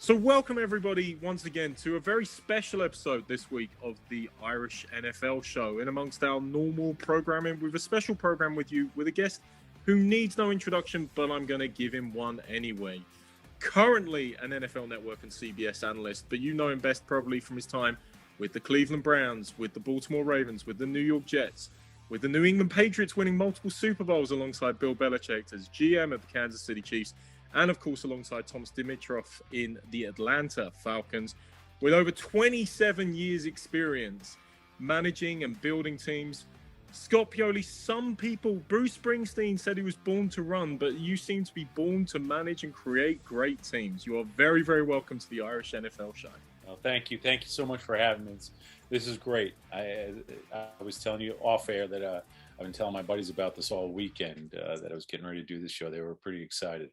So, welcome everybody once again to a very special episode this week of the Irish NFL show. In amongst our normal programming, with a special program with you with a guest who needs no introduction, but I'm going to give him one anyway. Currently an NFL Network and CBS analyst, but you know him best probably from his time with the Cleveland Browns, with the Baltimore Ravens, with the New York Jets, with the New England Patriots winning multiple Super Bowls alongside Bill Belichick as GM of the Kansas City Chiefs, and of course alongside Thomas Dimitroff in the Atlanta Falcons, with over 27 years experience managing and building teams. Scott Pioli, some people, Bruce Springsteen said he was born to run, but you seem to be born to manage and create great teams. You are very, very welcome to the Irish NFL show. Well, thank you. Thank you so much for having me. This is great. I was telling you off air that I've been telling my buddies about this all weekend, that I was getting ready to do this show. They were pretty excited.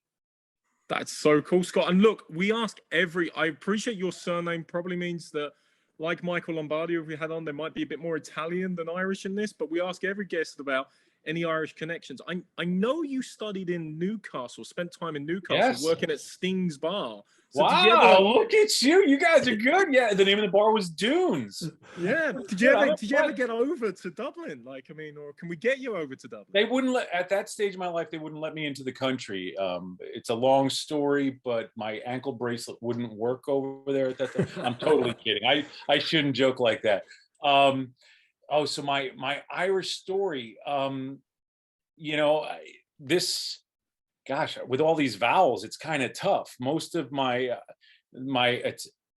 That's so cool, Scott. And look, I appreciate your surname probably means that, like Michael Lombardi, who we had on, there might be a bit more Italian than Irish in this, but we ask every guest about any Irish connections. I know you studied in Newcastle, spent time in Newcastle, Yes. working at Sting's Bar. So wow, look at you. You guys are good. Yeah, the name of the bar was Dunes. Yeah. Did you ever get over to Dublin? Or can we get you over to Dublin? They wouldn't let, at that stage of my life, they wouldn't let me into the country. It's a long story, but my ankle bracelet wouldn't work over there at that time. I'm totally kidding. I shouldn't joke like that. So my Irish story, gosh, with all these vowels, it's kind of tough. Most of my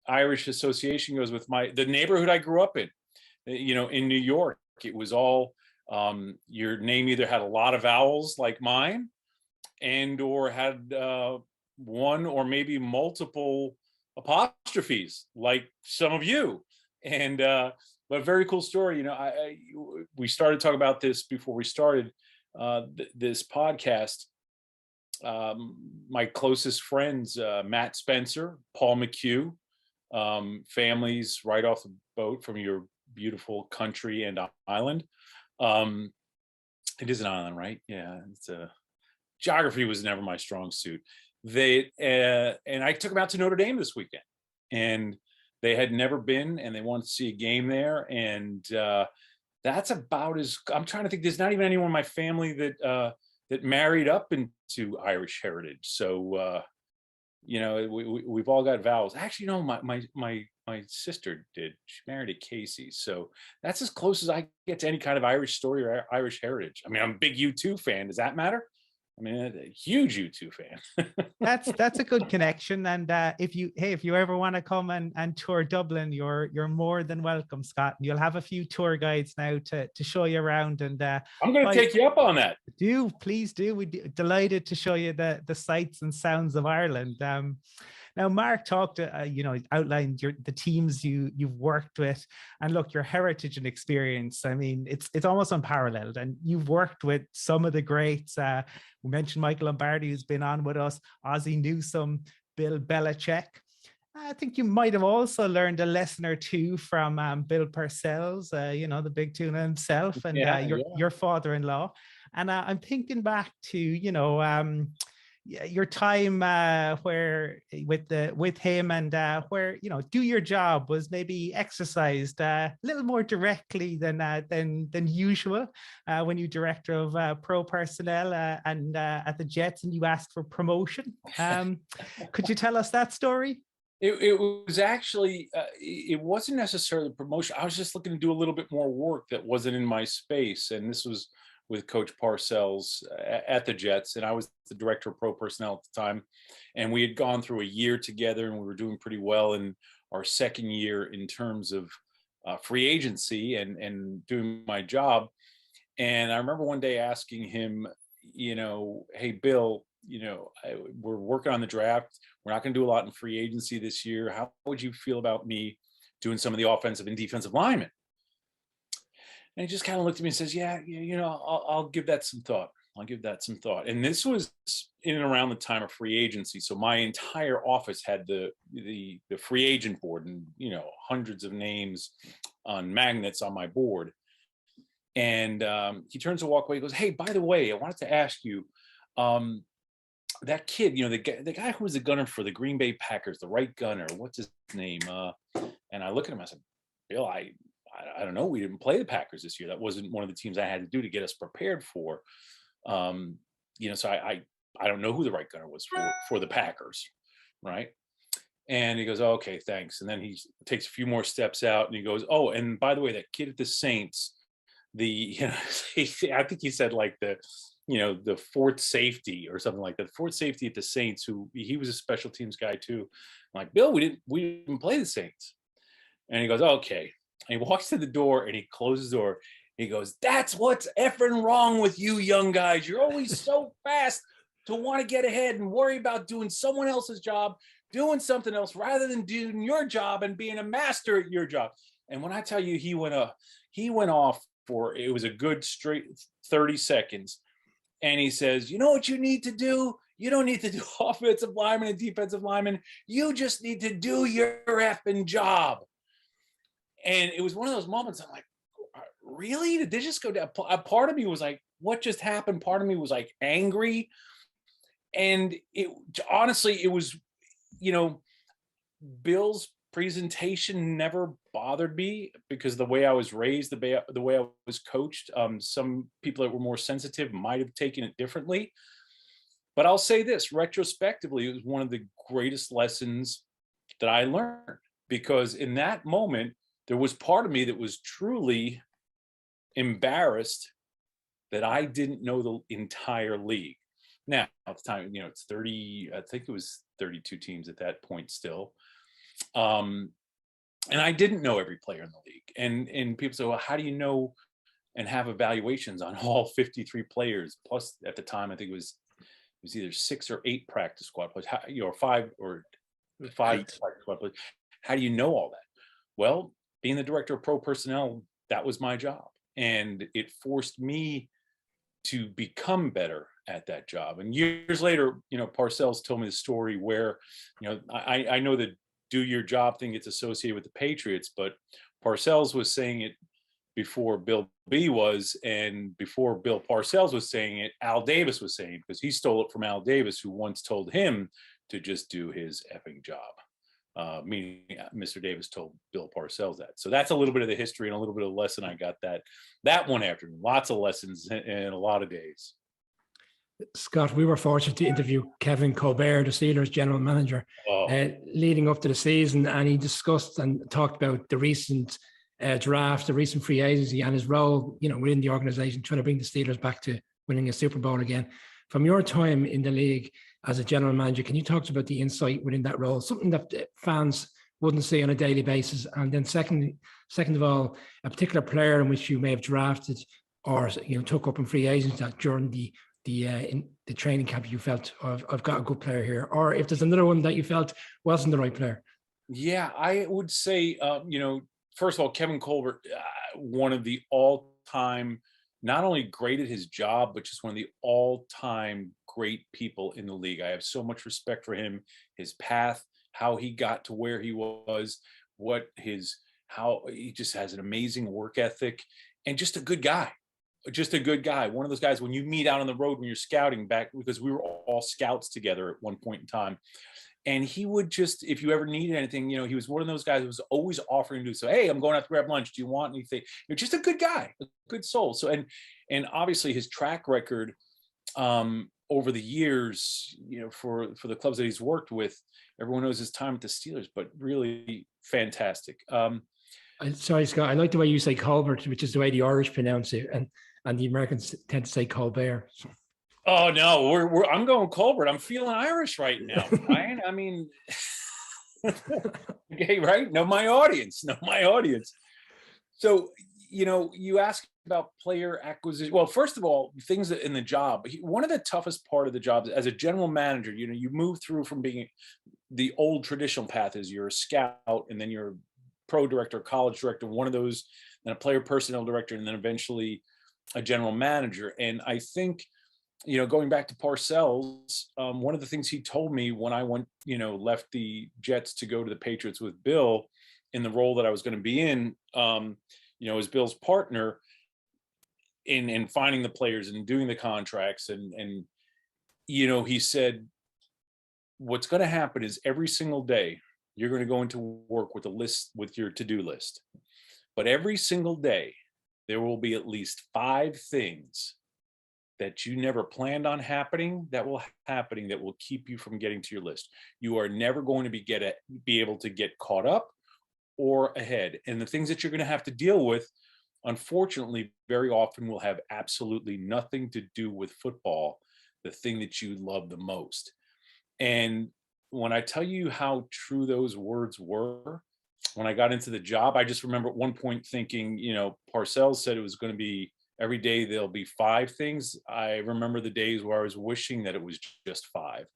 Irish association goes with the neighborhood I grew up in. In New York, it was all your name either had a lot of vowels like mine, or had one or maybe multiple apostrophes like some of you. And but very cool story. We started talking about this before we started this podcast. My closest friends, Matt Spencer, Paul McHugh, families right off the boat from your beautiful country and island. It is an island, right? Yeah, geography was never my strong suit. And I took them out to Notre Dame this weekend, and they had never been, and they wanted to see a game there. And that's about I'm trying to think. There's not even anyone in my family that married up into Irish heritage. So, we've all got vowels. Actually, no, my sister did. She married a Casey. So that's as close as I get to any kind of Irish story or Irish heritage. I mean, I'm a big U2 fan. Does that matter? I mean, a huge U2 fan. That's a good connection. And if you ever want to come and tour Dublin, you're more than welcome, Scott. And you'll have a few tour guides now to show you around. And I'm going to take you up on that. Please do. We'd be delighted to show you the sights and sounds of Ireland. Now, Mark talked, outlined the teams you've worked with, and look, your heritage and experience. I mean, it's almost unparalleled, and you've worked with some of the greats. We mentioned Michael Lombardi, who's been on with us, Ozzie Newsome, Bill Belichick. I think you might have also learned a lesson or two from Bill Parcells, the big tuna himself, and your father-in-law. And I'm thinking back to, your time where with him, and where do your job was maybe exercised a little more directly than usual when you director of pro personnel and at the Jets, and you asked for promotion. Could you tell us that story? It was actually it wasn't necessarily promotion. I was just looking to do a little bit more work that wasn't in my space, and this was with Coach Parcells at the Jets, and I was the director of pro personnel at the time. And we had gone through a year together, and we were doing pretty well in our second year in terms of free agency and doing my job. And I remember one day asking him, hey, Bill, we're working on the draft. We're not going to do a lot in free agency this year. How would you feel about me doing some of the offensive and defensive linemen? And he just kind of looked at me and says, yeah, I'll give that some thought. I'll give that some thought. And this was in and around the time of free agency. So my entire office had the free agent board, and, hundreds of names on magnets on my board. And he turns to walk away. He goes, hey, by the way, I wanted to ask you, that kid, the guy who was the gunner for the Green Bay Packers, the right gunner, what's his name? And I look at him, I said, Bill, I don't know. We didn't play the Packers this year. That wasn't one of the teams I had to do to get us prepared for. So I don't know who the right gunner was for the Packers, right? And he goes, oh, okay, thanks. And then he takes a few more steps out and he goes, oh, and by the way, that kid at the Saints, I think he said like the fourth safety or something like that. The fourth safety at the Saints, he was a special teams guy too. I'm like, Bill, we didn't play the Saints. And he goes, okay. And he walks to the door and he closes the door. He goes, that's what's effing wrong with you young guys. You're always so fast to want to get ahead and worry about doing someone else's job, doing something else rather than doing your job and being a master at your job. And when I tell you, he went off for, it was a good straight 30 seconds. And he says, you know what you need to do? You don't need to do offensive lineman and defensive lineman. You just need to do your effing job. And it was one of those moments I'm like, really? Did they just go down? A part of me was like, what just happened? Part of me was like angry. And honestly, it was, Bill's presentation never bothered me because the way I was raised, the way I was coached, some people that were more sensitive might have taken it differently. But I'll say this, retrospectively, it was one of the greatest lessons that I learned, because in that moment, there was part of me that was truly embarrassed that I didn't know the entire league. Now, at the time, it's 30, I think it was 32 teams at that point still. And I didn't know every player in the league. And people say, well, how do you know and have evaluations on all 53 players? Plus, at the time, I think it was either 6 or 8 practice squad players, or 5 practice squad players. How do you know all that? Well, being the director of pro personnel, that was my job. And it forced me to become better at that job. And years later, Parcells told me the story where, I know the do your job thing gets associated with the Patriots, but Parcells was saying it before Bill B was, and before Bill Parcells was saying it, Al Davis was saying it, because he stole it from Al Davis, who once told him to just do his effing job. Meaning Mr. Davis told Bill Parcells that. So that's a little bit of the history and a little bit of the lesson I got that one afternoon. Lots of lessons in a lot of days. Scott, we were fortunate to interview Kevin Colbert, the Steelers general manager, leading up to the season, and he discussed and talked about the recent draft, the recent free agency, and his role, within the organization, trying to bring the Steelers back to winning a Super Bowl again. From your time in the league as a general manager, can you talk to us about the insight within that role, something that fans wouldn't see on a daily basis? And then second of all, a particular player in which you may have drafted or took up in free agency that during the training camp you felt, I've got a good player here, or if there's another one that you felt wasn't the right player. Yeah, I would say, first of all, Kevin Colbert, one of the all-time, not only great at his job, but just one of the all-time great people in the league. I have so much respect for him, his path, how he got to where he was, how he just has an amazing work ethic, and just a good guy. Just a good guy. One of those guys when you meet out on the road when you're scouting back, because we were all scouts together at one point in time. And he would just, if you ever needed anything, he was one of those guys who was always offering to say, hey, I'm going out to grab lunch. Do you want anything? You're just a good guy, a good soul. So, and obviously his track record over the years, for the clubs that he's worked with, everyone knows his time at the Steelers, but really fantastic. Sorry, Scott, I like the way you say Colbert, which is the way the Irish pronounce it. And the Americans tend to say Colbert. Oh no, I'm going Colbert. I'm feeling Irish right now, Brian. I mean, okay, right? Know my audience. So, you ask about player acquisition. Well, first of all, things that in the job. One of the toughest part of the job as a general manager, you move through from being the old traditional path is you're a scout, and then you're a pro director, college director, one of those, then a player personnel director, and then eventually a general manager. And I think, going back to Parcells, one of the things he told me when I went, left the Jets to go to the Patriots with Bill in the role that I was going to be in, as Bill's partner in finding the players and doing the contracts. And he said, what's going to happen is every single day you're going to go into work with a list, with your to-do list. But every single day, there will be at least 5 things that you never planned on happening that will keep you from getting to your list. You are never going to be able to get caught up or ahead. And the things that you're going to have to deal with, unfortunately, very often will have absolutely nothing to do with football, the thing that you love the most. And when I tell you how true those words were, when I got into the job, I just remember at one point thinking, Parcells said it was going to be every day there'll be 5 things. I remember the days where I was wishing that it was just 5.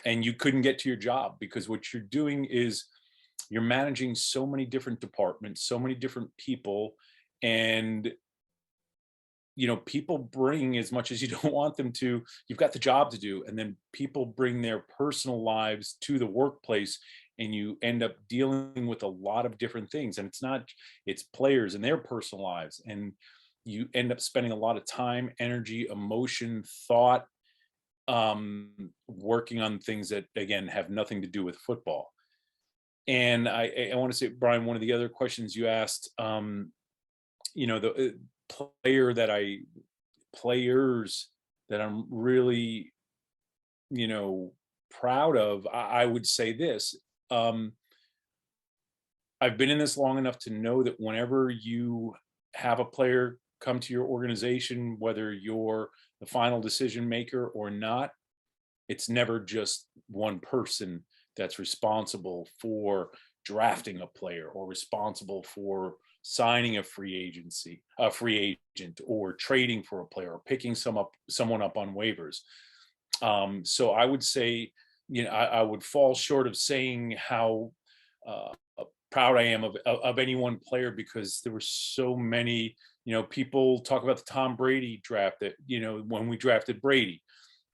And you couldn't get to your job because what you're doing is you're managing so many different departments, so many different people. And people bring, as much as you don't want them to, you've got the job to do, and then people bring their personal lives to the workplace, and you end up dealing with a lot of different things. And it's players and their personal lives, and you end up spending a lot of time, energy, emotion, thought, working on things that, again, have nothing to do with football. And I want to say, Brian, one of the other questions you asked, the players that I'm really, proud of, I would say this. I've been in this long enough to know that whenever you have a player come to your organization, whether you're the final decision maker or not, it's never just one person that's responsible for drafting a player or responsible for signing a free agent, or trading for a player, or picking someone up on waivers. So I would say, I would fall short of saying how proud I am of any one player, because there were so many. People talk about the Tom Brady draft, that when we drafted Brady,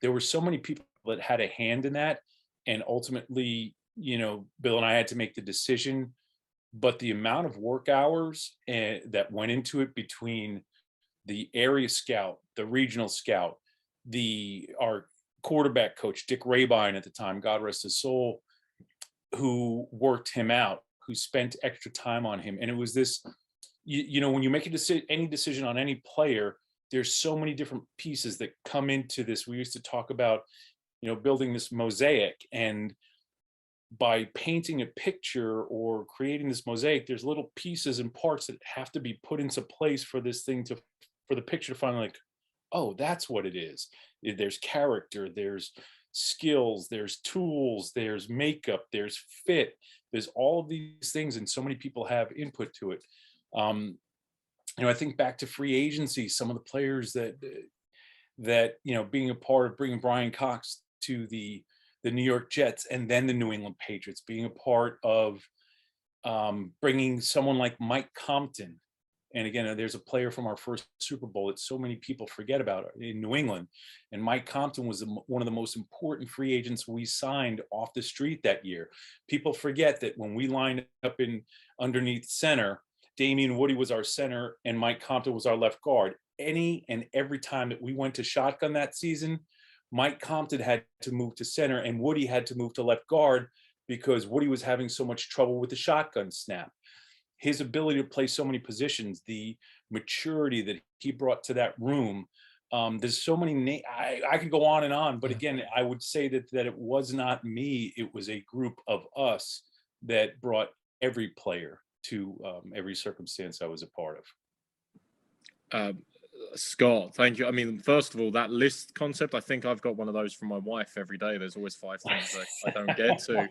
there were so many people that had a hand in that, and ultimately, Bill and I had to make the decision. But the amount of work hours that went into it between the area scout, the regional scout, our quarterback coach, Dick Rabine at the time, God rest his soul, who worked him out, who spent extra time on him. And it was this, when you make any decision on any player, there's so many different pieces that come into this. We used to talk about, building this mosaic, and by painting a picture or creating this mosaic, there's little pieces and parts that have to be put into place for this thing for the picture to finally, like, oh, that's what it is. There's character, there's skills, there's tools, there's makeup, there's fit, there's all of these things, and so many people have input to it. I think back to free agency, some of the players that being a part of bringing Brian Cox to the New York Jets and then the New England Patriots, being a part of bringing someone like Mike Compton. And again, there's a player from our first Super Bowl that so many people forget about in New England. And Mike Compton was one of the most important free agents we signed off the street that year. People forget that when we lined up in underneath center, Damian Woody was our center and Mike Compton was our left guard. Any and every time that we went to shotgun that season, Mike Compton had to move to center and Woody had to move to left guard, because Woody was having so much trouble with the shotgun snap. His ability to play so many positions, the maturity that he brought to that room. There's so many I could go on and on, but again, I would say that it was not me. It was a group of us that brought every player to every circumstance I was a part of. Scott, thank you. I mean, first of all, that list concept, I think I've got one of those from my wife every day. There's always 5 things I don't get to.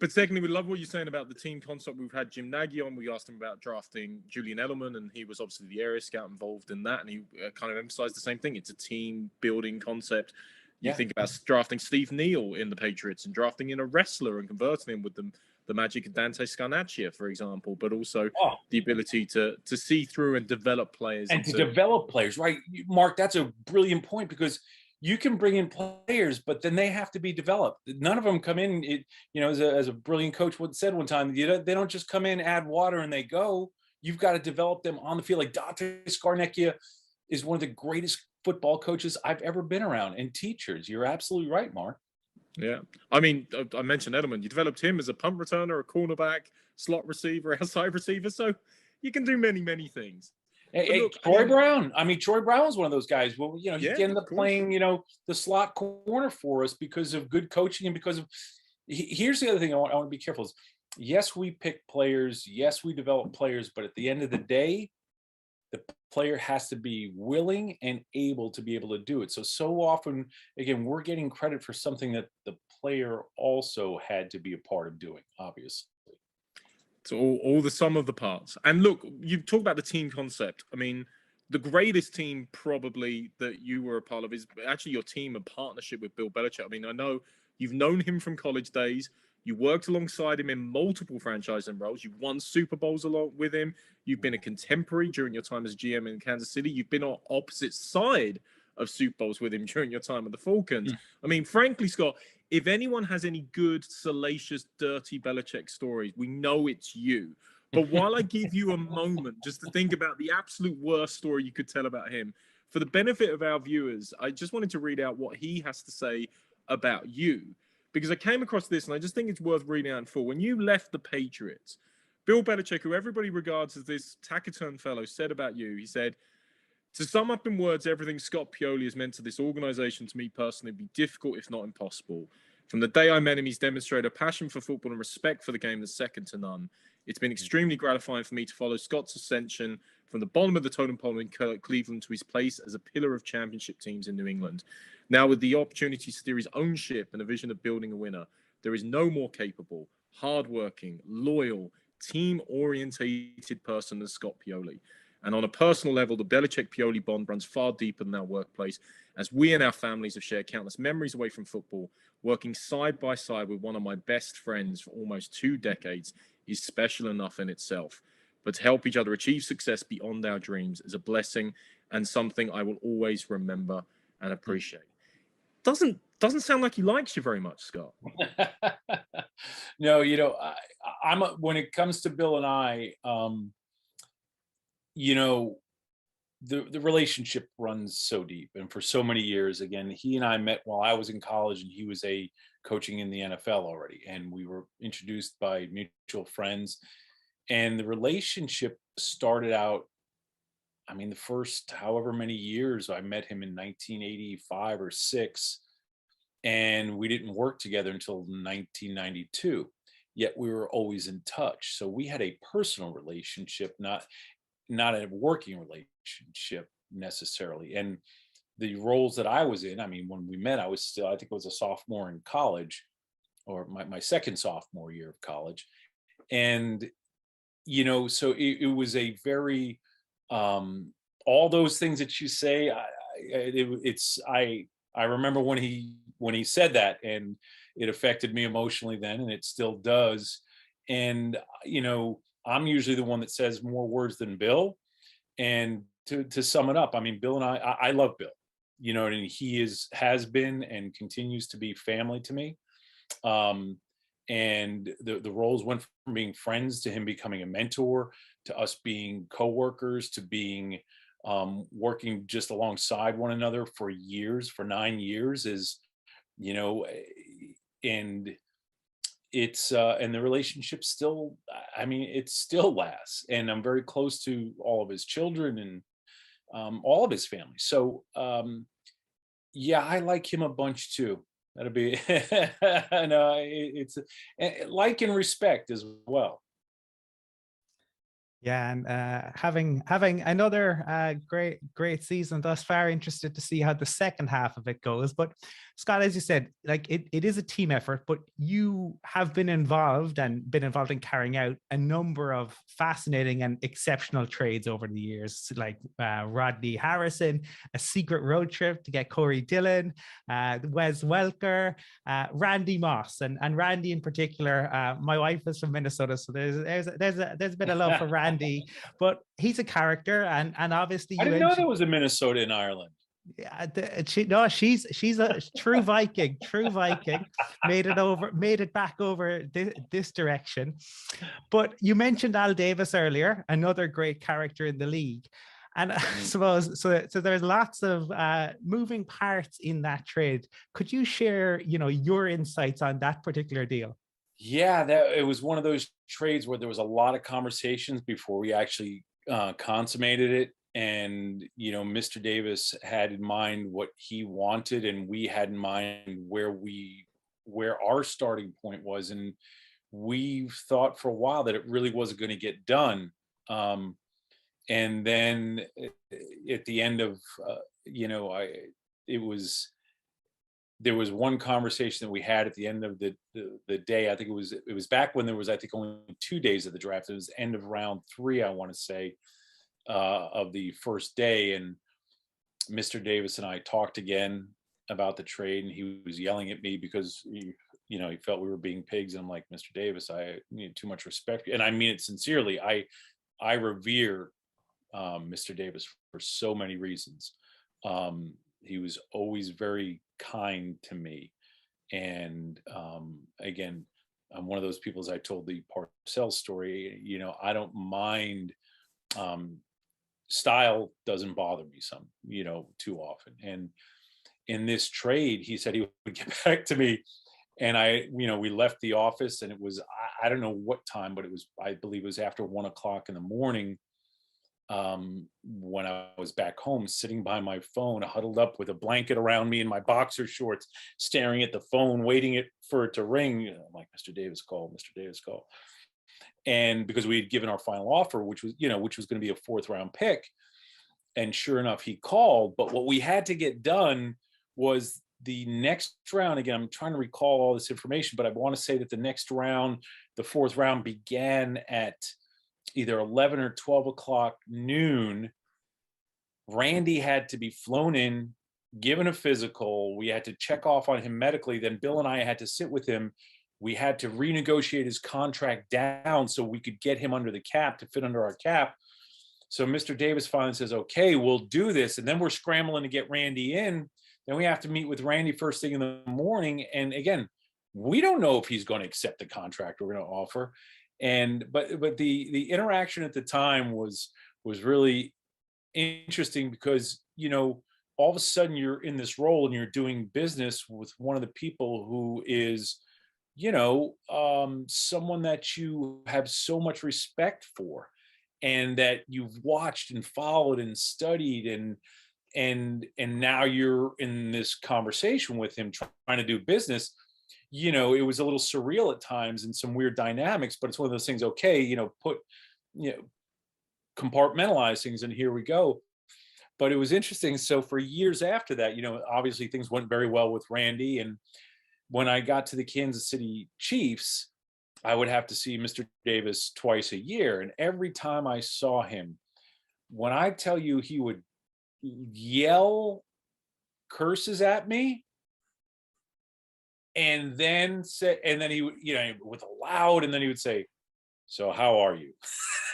But secondly, we love what you're saying about the team concept. We've had Jim Nagy on. We asked him about drafting Julian Edelman, and he was obviously the area scout involved in that. And he kind of emphasized the same thing. It's a team building concept. You think about drafting Steve Neal in the Patriots and drafting in a wrestler and converting him with the magic of Dante Scarnacchia, for example, but also the ability to see through and develop players. And to develop players, right? Mark, that's a brilliant point, because you can bring in players, but then they have to be developed. None of them come in, as a brilliant coach said one time, they don't just come in, add water, and they go. You've got to develop them on the field. Like Dante Scarnecchia, is one of the greatest football coaches I've ever been around, and teachers. You're absolutely right, Mark. Yeah. I mean, I mentioned Edelman. You developed him as a punt returner, a cornerback, slot receiver, outside receiver. So you can do many, many things. Hey, Look, Troy Brown. I mean, Troy Brown was one of those guys. Well, you know, he ended up playing, you know, the slot corner for us because of good coaching and because of. Here's the other thing I want to be careful is, yes, we pick players. Yes, we develop players. But at the end of the day, the player has to be willing and able to be able to do it. So often, again, we're getting credit for something that the player also had to be a part of doing, obviously. So all the sum of the parts. And look, you talk about the team concept. I mean, the greatest team probably that you were a part of is actually your team and partnership with Bill Belichick. I mean, I know you've known him from college days. You worked alongside him in multiple franchising roles. You've won Super Bowls along with him. You've been a contemporary during your time as GM in Kansas City. You've been on opposite side of Super Bowls with him during your time with the Falcons. I mean, frankly, Scott, if anyone has any good, salacious, dirty Belichick stories, we know it's you. But while I give you a moment just to think about the absolute worst story you could tell about him, for the benefit of our viewers, I just wanted to read out what he has to say about you. Because I came across this and I just think it's worth reading out in full. When you left the Patriots, Bill Belichick, who everybody regards as this taciturn fellow, said about you, he said, "To sum up in words, everything Scott Pioli has meant to this organization, to me personally, would be difficult, if not impossible. From the day I met him, he's demonstrated a passion for football and respect for the game that's second to none. It's been extremely gratifying for me to follow Scott's ascension from the bottom of the totem pole in Cleveland to his place as a pillar of championship teams in New England. Now, with the opportunity to steer his own ship and a vision of building a winner, there is no more capable, hardworking, loyal, team-orientated person than Scott Pioli. And on a personal level, the Belichick-Pioli bond runs far deeper than our workplace, as we and our families have shared countless memories away from football. Working side by side with one of my best friends for almost 2 decades is special enough in itself. But to help each other achieve success beyond our dreams is a blessing and something I will always remember and appreciate." Doesn't sound like he likes you very much, Scott. No, you know, when it comes to Bill and I, you know, the relationship runs so deep, and for so many years. Again, he and I met while I was in college, and he was coaching in the NFL already, and we were introduced by mutual friends, and the relationship started out. I mean, the first however many years, I met him in 1985 or 6, and we didn't work together until 1992. Yet we were always in touch. So we had a personal relationship, not a working relationship necessarily. And the roles that I was in, I mean, when we met, I think I was a sophomore in college, or my second sophomore year of college. And, you know, so it was a very, all those things that you say, I remember when he said that, and it affected me emotionally then, and it still does. And, you know, I'm usually the one that says more words than Bill. And to sum it up, I mean, Bill and I love Bill, you know, and he has been and continues to be family to me. And the roles went from being friends to him becoming a mentor, to us being coworkers, to being working just alongside one another for 9 years, is, you know, and it's and the relationship still, I mean, it still lasts, and I'm very close to all of his children and all of his family. So yeah, I like him a bunch too. That'll be no, it's like and respect as well. Yeah, and having another great season thus far. Interested to see how the second half of it goes. But Scott, as you said, like it is a team effort, but you have been involved in carrying out a number of fascinating and exceptional trades over the years, like Rodney Harrison, a secret road trip to get Corey Dillon, Wes Welker, Randy Moss, and Randy in particular. My wife is from Minnesota, so there's a bit of love for Randy, but he's a character, and obviously I didn't know there was a Minnesota in Ireland. Yeah, she's a true Viking, made it back over this direction. But you mentioned Al Davis earlier, another great character in the league. And I suppose so there's lots of moving parts in that trade. Could you share, your insights on that particular deal? Yeah, it was one of those trades where there was a lot of conversations before we actually consummated it. And, Mr. Davis had in mind what he wanted, and we had in mind where our starting point was. And we thought for a while that it really wasn't going to get done. And then at the end of, there was one conversation that we had at the end of the day. I think it was back when there was, I think, only 2 days of the draft. It was end of round 3, I want to say, of the first day. And Mr. Davis and I talked again about the trade, and he was yelling at me because he felt we were being pigs. And I'm like, Mr. Davis, I need too much respect. And I mean it sincerely. I revere Mr. Davis for so many reasons. He was always very kind to me. And again, I'm one of those people, as I told the Parcells story, I don't mind, style doesn't bother me too often. And in this trade, he said he would get back to me. And we left the office, and it was, I don't know what time, but I believe it was after 1 o'clock in the morning, when I was back home, sitting by my phone, huddled up with a blanket around me in my boxer shorts, staring at the phone, waiting for it to ring. I'm like, Mr. Davis called, Mr. Davis called. And because we had given our final offer, which was going to be a 4th round pick. And sure enough, he called. But what we had to get done was the next round. Again, I'm trying to recall all this information, but I want to say that the next round, the 4th round, began at either 11 or 12 o'clock noon. Randy had to be flown in, given a physical. We had to check off on him medically. Then Bill and I had to sit with him. We had to renegotiate his contract down so we could get him under the cap, to fit under our cap. So Mr. Davis finally says, okay, we'll do this. And then we're scrambling to get Randy in. Then we have to meet with Randy first thing in the morning. And again, we don't know if he's going to accept the contract we're going to offer. But the interaction at the time was really interesting, because all of a sudden you're in this role and you're doing business with one of the people who is someone that you have so much respect for, and that you've watched and followed and studied, and now you're in this conversation with him trying to do business. It was a little surreal at times and some weird dynamics, but it's one of those things, okay, compartmentalize things, and here we go. But it was interesting. So for years after that, obviously things went very well with Randy. And when I got to the Kansas City Chiefs, I would have to see Mr. Davis twice a year. And every time I saw him, when I tell you he would yell curses at me, and then he would, with a loud, and then he would say, so how are you?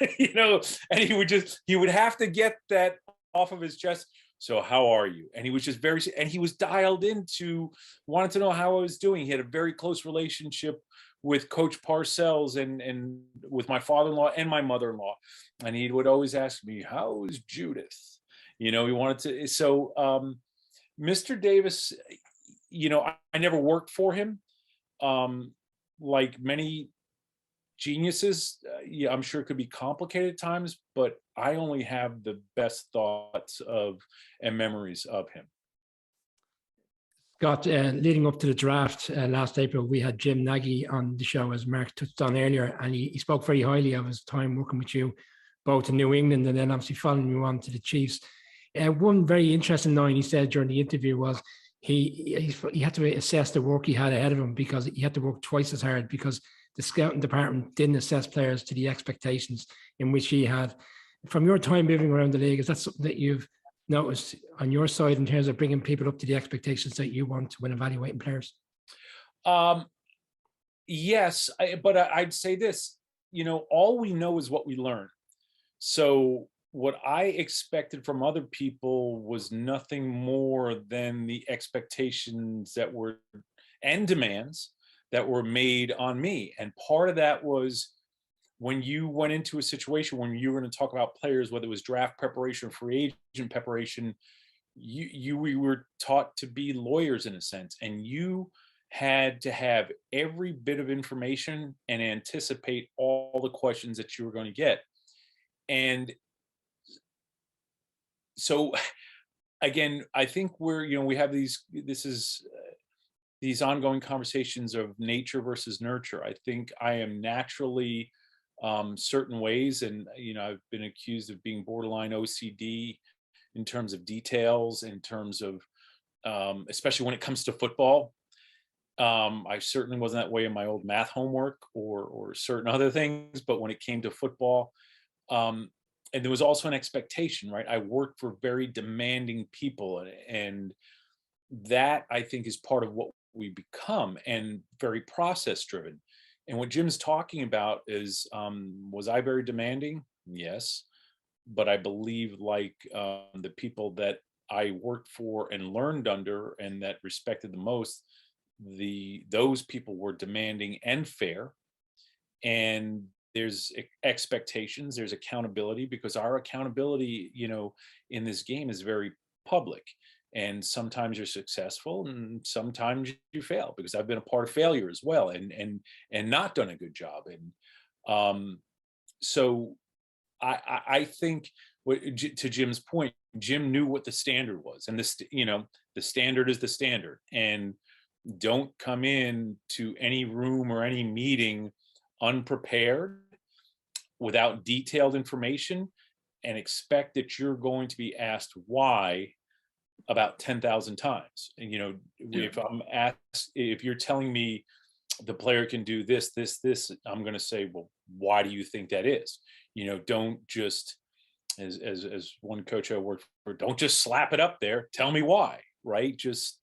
And he would have to get that off of his chest. So how are you? And he was just and he was dialed into, wanted to know how I was doing. He had a very close relationship with Coach Parcells and with my father-in-law and my mother-in-law. And he would always ask me, how is Judith? He wanted to, so Mr. Davis, I never worked for him. Like many geniuses, I'm sure it could be complicated at times, but I only have the best thoughts of and memories of him. Scott, leading up to the draft last April, we had Jim Nagy on the show, as Mark touched on earlier, and he spoke very highly of his time working with you, both in New England and then obviously following you on to the Chiefs. One very interesting line he said during the interview was he had to assess the work he had ahead of him, because he had to work twice as hard, because the scouting department didn't assess players to the expectations in which he had. From your time moving around the league, is that something that you've noticed on your side in terms of bringing people up to the expectations that you want when evaluating players? Yes, but I'd say this, all we know is what we learn. So what I expected from other people was nothing more than the expectations that were, and demands that were made on me. And part of that was when you went into a situation when you were going to talk about players, whether it was draft preparation or free agent preparation, we were taught to be lawyers in a sense, and you had to have every bit of information and anticipate all the questions that you were going to get. And so again, I think we have these ongoing conversations of nature versus nurture. I think I am naturally certain ways, and I've been accused of being borderline OCD in terms of details, in terms of especially when it comes to football. I certainly wasn't that way in my old math homework or certain other things, but when it came to football, and there was also an expectation, right? I worked for very demanding people, and that I think is part of what we become, and very process driven. And what Jim's talking about is, was I very demanding? Yes. But I believe, like the people that I worked for and learned under and that respected the most, those people were demanding and fair. And there's expectations, there's accountability, because our accountability, in this game is very public. And sometimes you're successful and sometimes you fail, because I've been a part of failure as well, and not done a good job. And so I think, to Jim's point, Jim knew what the standard was, and the standard is the standard. And don't come in to any room or any meeting unprepared, without detailed information, and expect that you're going to be asked why about 10,000 times. And if I'm asked, if you're telling me the player can do this, I'm going to say, well, why do you think that is? Don't just, as one coach I worked for, don't just slap it up there. Tell me why, right? Just,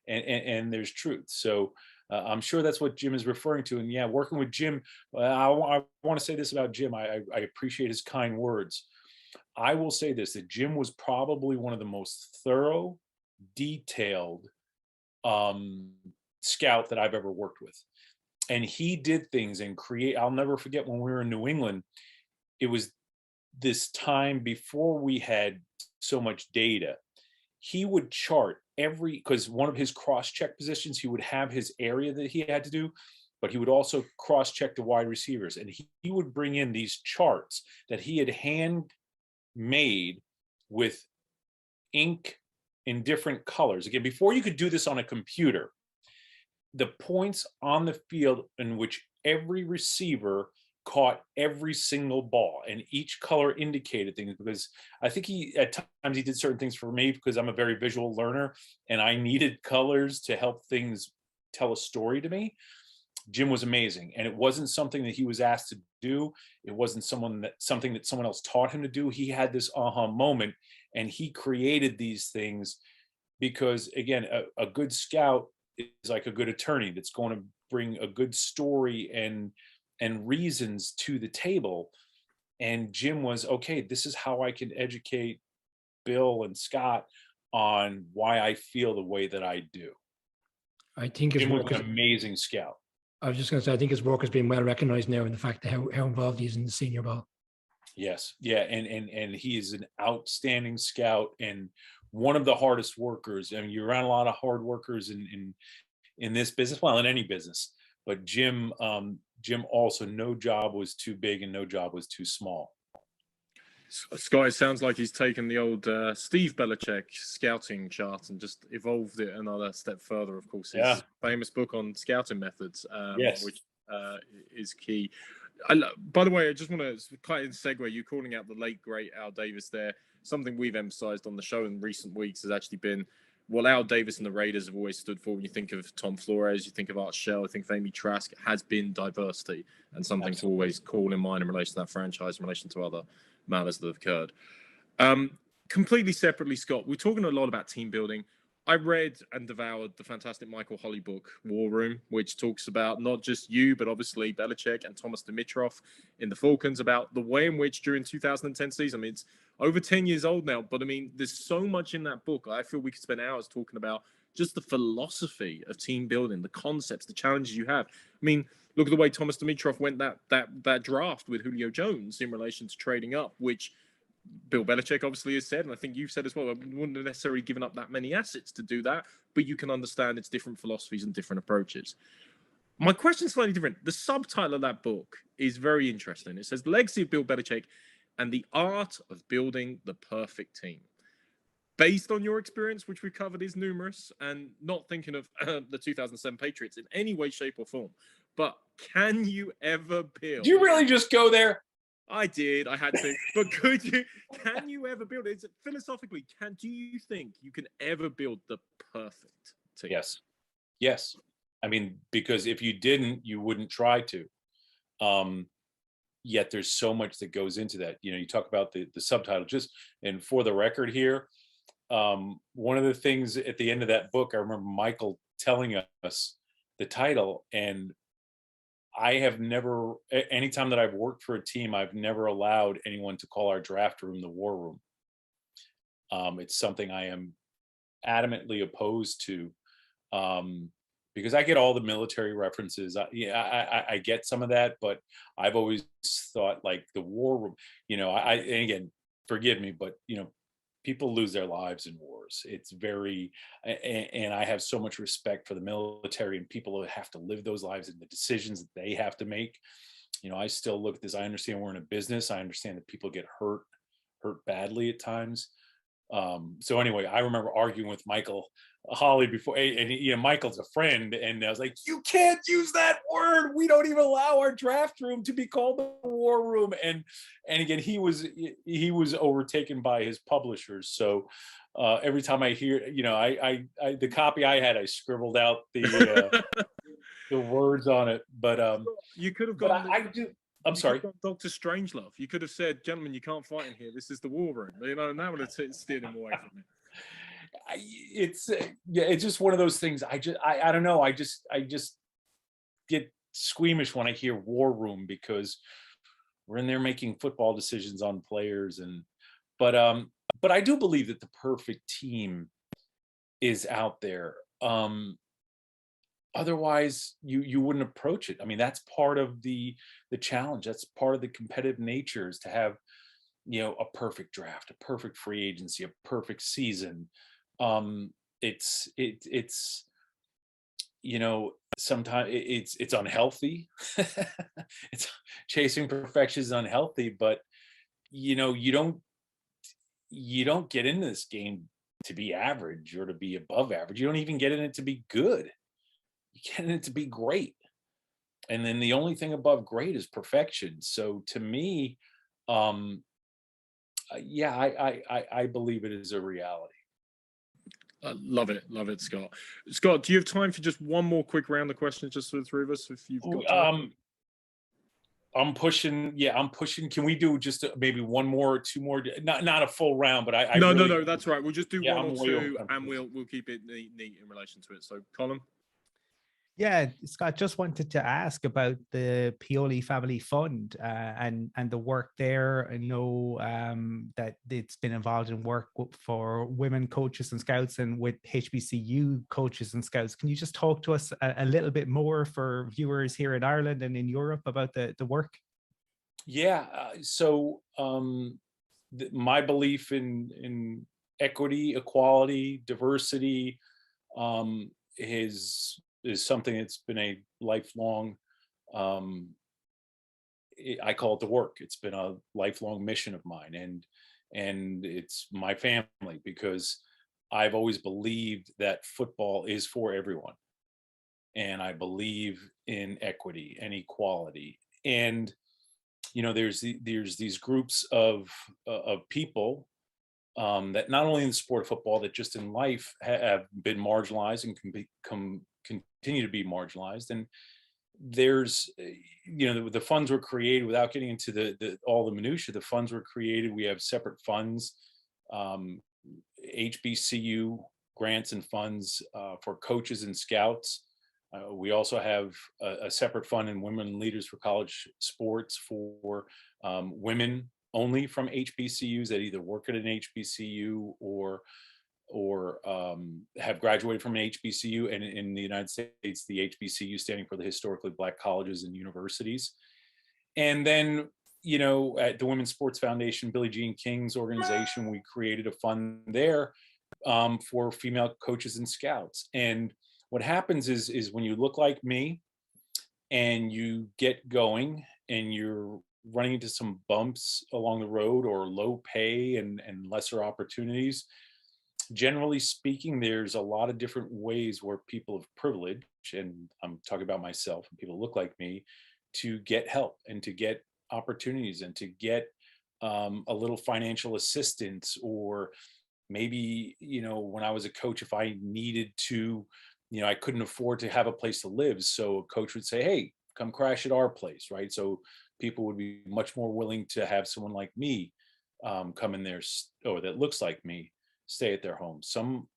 and there's truth. So I'm sure that's what Jim is referring to. And yeah, working with Jim, I want to say this about Jim. I appreciate his kind words. I will say this, that Jim was probably one of the most thorough, detailed scout that I've ever worked with. And he did things and I'll never forget when we were in New England, it was this time before we had so much data. He would chart because one of his cross-check positions, he would have his area that he had to do, but he would also cross-check the wide receivers. And he would bring in these charts that he had hand made with ink in different colors. Again, before you could do this on a computer, the points on the field in which every receiver caught every single ball, and each color indicated things, because I think at times he did certain things for me because I'm a very visual learner and I needed colors to help things tell a story to me. Jim was amazing, and it wasn't something that he was asked to do. It wasn't something that someone else taught him to do. He had this aha moment, and he created these things because, again, a good scout is like a good attorney that's going to bring a good story and reasons to the table. And Jim was, okay, this is how I can educate Bill and Scott on why I feel the way that I do. I think Jim was an amazing scout. I was just going to say, I think his work has been well recognized now in the fact that how involved he is in the senior ball. Yes. Yeah. And he is an outstanding scout and one of the hardest workers. I mean, you're around a lot of hard workers in this business, well, in any business, but Jim also, no job was too big and no job was too small. Sky sounds like he's taken the old Steve Belichick scouting chart and just evolved it another step further. Of course, his famous book on scouting methods, which is key. By the way, I just want to kind of segue. You calling out the late great Al Davis there. Something we've emphasized on the show in recent weeks has actually been what Al Davis and the Raiders have always stood for. When you think of Tom Flores, you think of Art Shell, I think of Amy Trask, has been diversity and something to always call in mind in relation to that franchise, in relation to other matters that have occurred. Completely separately, Scott, we're talking a lot about team building. I read and devoured the fantastic Michael Holley book, War Room, which talks about not just you, but obviously Belichick and Thomas Dimitrov in the Falcons, about the way in which during 2010 season, I mean, it's over 10 years old now, but I mean, there's so much in that book. I feel we could spend hours talking about just the philosophy of team building, the concepts, the challenges you have. I mean, look at the way Thomas Dimitrov went that draft with Julio Jones in relation to trading up, which Bill Belichick obviously has said, and I think you've said as well, I wouldn't have necessarily given up that many assets to do that, but you can understand it's different philosophies and different approaches. My question is slightly different. The subtitle of that book is very interesting. It says, The Legacy of Bill Belichick and the Art of Building the Perfect Team. Based on your experience, which we've covered is numerous, and not thinking of the 2007 Patriots in any way, shape, or form, but can you ever build... Do you really just go there? I did. I had to. But can you ever build it? Philosophically, do you think you can ever build the perfect team? Yes. Yes. I mean, because if you didn't, you wouldn't try to. Yet there's so much that goes into that. You know, you talk about the subtitle, and for the record here, one of the things at the end of that book, I remember Michael telling us the title, and I have never, anytime that I've worked for a team, I've never allowed anyone to call our draft room the war room. It's something I am adamantly opposed to, because I get all the military references. I get some of that, but I've always thought like the war room, you know, and again, forgive me, but you know, people lose their lives in wars. It's very, and I have so much respect for the military and people who have to live those lives and the decisions that they have to make. You know, I still look at this. I understand we're in a business. I understand that people get hurt badly at times. So anyway, I remember arguing with Michael Holley before, and you know, Michael's a friend, and I was like, you can't use that word. We don't even allow our draft room to be called the war room. And again, he was overtaken by his publishers. So every time I hear, you know, I the copy I had, I scribbled out the the words on it. But you could have gone. I'm sorry, Dr. Strangelove. You could have said, "Gentlemen, you can't fight in here. This is the war room." You know, and that would have steered him away from it. It's just one of those things. I don't know. I just get squeamish when I hear war room, because we're in there making football decisions on players, but I do believe that the perfect team is out there. Otherwise you wouldn't approach it. I mean, that's part of the challenge. That's part of the competitive nature, is to have, you know, a perfect draft, a perfect free agency, a perfect season. It's you know, sometimes it's unhealthy. It's chasing perfection is unhealthy, but you know, you don't get into this game to be average or to be above average. You don't even get in it to be good. You get in it to be great. And then the only thing above great is perfection. So to me, yeah, I believe it is a reality. Love it, Scott. Scott, do you have time for just one more quick round of questions, just for the three of us, if you've got time? I'm pushing. Yeah, I'm pushing. Can we do just maybe one more or two more? Not a full round, but I no, really, no, that's right. We'll just do one or two, and we'll keep it neat in relation to it. So, Colin. Yeah, Scott, just wanted to ask about the Pioli Family Fund and the work there. I know that it's been involved in work for women coaches and scouts, and with HBCU coaches and scouts. Can you just talk to us a little bit more for viewers here in Ireland and in Europe about the work? Yeah, so my belief in equity, equality, diversity is something that's been a lifelong, I call it the work. It's been a lifelong mission of mine, and it's my family, because I've always believed that football is for everyone, and I believe in equity and equality. And you know, there's these groups of people that not only in the sport of football, that just in life have been marginalized and can continue to be marginalized. And there's, you know, the funds were created, without getting into all the minutiae. The funds were created. We have separate funds. HBCU grants and funds for coaches and scouts. We also have a separate fund in Women Leaders for College Sports for women only from HBCUs that either work at an HBCU or have graduated from an HBCU, and in the United States, the HBCU standing for the Historically Black Colleges and Universities. And then, you know, at the Women's Sports Foundation, Billie Jean King's organization, we created a fund there for female coaches and scouts. And what happens is when you look like me and you get going and you're running into some bumps along the road or low pay and lesser opportunities, generally speaking, there's a lot of different ways where people of privilege, and I'm talking about myself and people who look like me, to get help and to get opportunities and to get a little financial assistance. Or maybe, you know, when I was a coach, if I needed to, you know, I couldn't afford to have a place to live, so a coach would say, hey, come crash at our place, right? So people would be much more willing to have someone like me come in there, or that looks like me, stay at their home. Some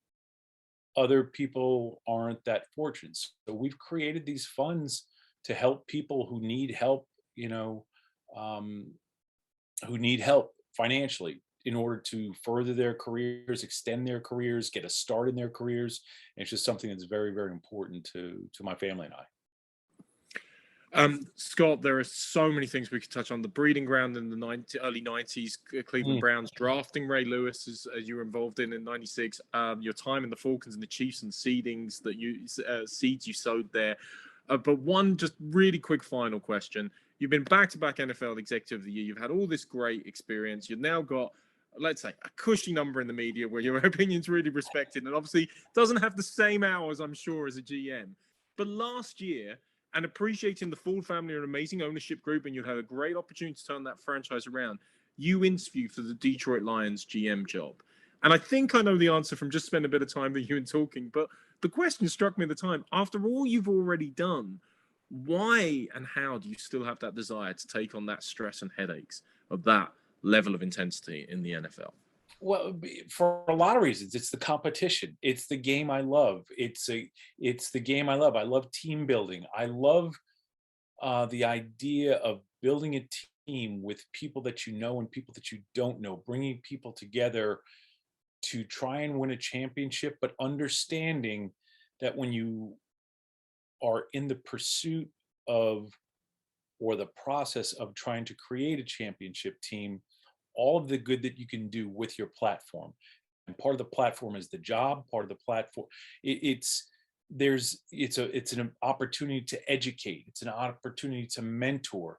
other people aren't that fortunate. So we've created these funds to help people who need help, you know, who need help financially in order to further their careers, extend their careers, get a start in their careers. And it's just something that's very, very important to my family and I. Scott, there are so many things we could touch on. The breeding ground in the early 90s, Cleveland Browns drafting Ray Lewis, as you were involved in '96. Your time in the Falcons and the Chiefs and seeds you sowed there. But one just really quick final question. You've been back-to-back NFL Executive of the Year. You've had all this great experience. You've now got, let's say, a cushy number in the media where your opinion's really respected, and obviously doesn't have the same hours, I'm sure, as a GM. But last year, and appreciating the Ford family are an amazing ownership group, and you had a great opportunity to turn that franchise around, you interviewed for the Detroit Lions GM job. And I think I know the answer from just spending a bit of time with you and talking, but the question struck me at the time, after all you've already done, why and how do you still have that desire to take on that stress and headaches of that level of intensity in the NFL? Well, for a lot of reasons. It's the competition. It's the game I love. It's the game I love. I love team building. I love the idea of building a team with people that you know and people that you don't know, bringing people together to try and win a championship, but understanding that when you are in the pursuit of, or the process of trying to create a championship team, all of the good that you can do with your platform. And part of the platform is the job, part of the platform, it's an opportunity to educate. It's an opportunity to mentor.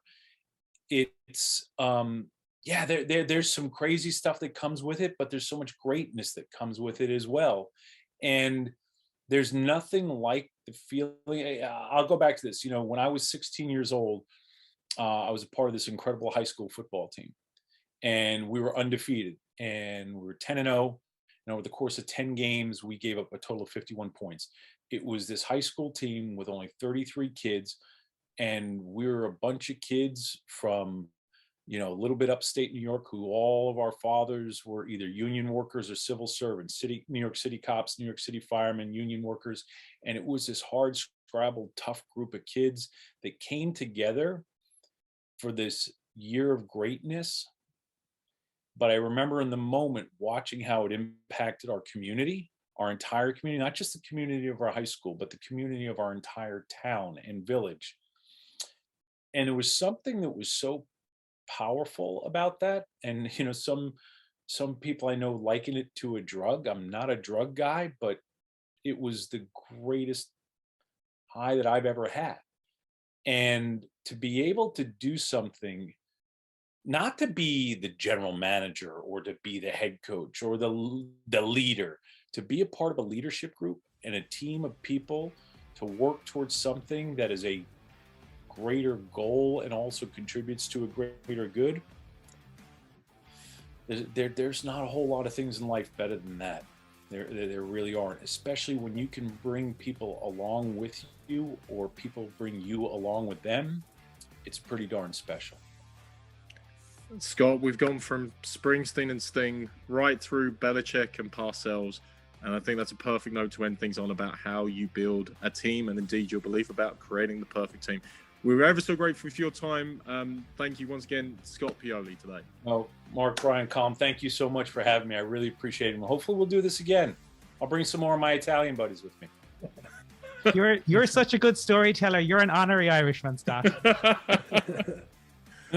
It's, there's some crazy stuff that comes with it, but there's so much greatness that comes with it as well. And there's nothing like the feeling. I'll go back to this. You know, when I was 16 years old, I was a part of this incredible high school football team, and we were undefeated, and we were 10-0. And over the course of 10 games, we gave up a total of 51 points. It was this high school team with only 33 kids, and we were a bunch of kids from, you know, a little bit upstate New York, who all of our fathers were either union workers or civil servants, New York City cops, New York City firemen, union workers. And it was this hard scrabble, tough group of kids that came together for this year of greatness. But I remember in the moment watching how it impacted our community, our entire community, not just the community of our high school, but the community of our entire town and village. And it was something that was so powerful about that. And, you know, some people I know liken it to a drug. I'm not a drug guy, but it was the greatest high that I've ever had. And to be able to do something, not to be the general manager or to be the head coach or the leader, to be a part of a leadership group and a team of people to work towards something that is a greater goal and also contributes to a greater good. There's not a whole lot of things in life better than that. There really aren't, especially when you can bring people along with you or people bring you along with them. It's pretty darn special. Scott, we've gone from Springsteen and Sting right through Belichick and Parcells. And I think that's a perfect note to end things on about how you build a team and indeed your belief about creating the perfect team. We're ever so grateful for your time. Thank you once again, Scott Pioli, today. Oh, Mark, Brian, Colm, thank you so much for having me. I really appreciate it. Hopefully we'll do this again. I'll bring some more of my Italian buddies with me. You're such a good storyteller. You're an honorary Irishman, Scott.